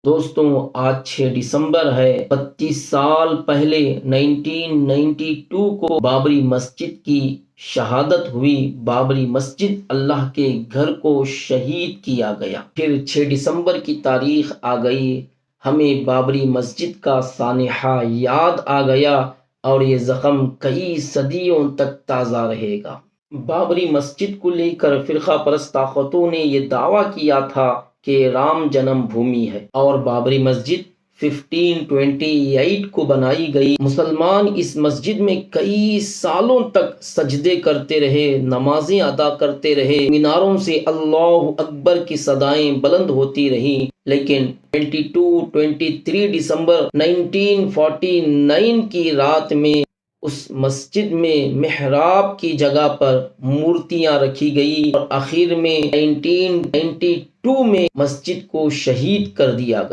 دوستوں آج 6 دسمبر ہے۔ 32 سال پہلے 1992 کو بابری مسجد کی شہادت ہوئی۔ بابری مسجد اللہ کے گھر کو شہید کیا گیا۔ پھر 6 دسمبر کی تاریخ آ گئی، ہمیں بابری مسجد کا سانحہ یاد آ گیا اور یہ زخم کئی صدیوں تک تازہ رہے گا۔ بابری مسجد کو لے کر فرقہ پرست طاقتوں نے یہ دعویٰ کیا تھا کہ رام جنم بھومی ہے اور بابری مسجد 1528 کو بنائی گئی۔ مسلمان اس مسجد میں کئی سالوں تک سجدے کرتے رہے، نمازیں ادا کرتے رہے، میناروں سے اللہ اکبر کی صدائیں بلند ہوتی رہیں، لیکن 23 دسمبر 1949 کی رات میں اس مسجد میں محراب کی جگہ پر مورتیاں رکھی گئی اور آخر میں 1992 میں مسجد کو شہید کر دیا گیا۔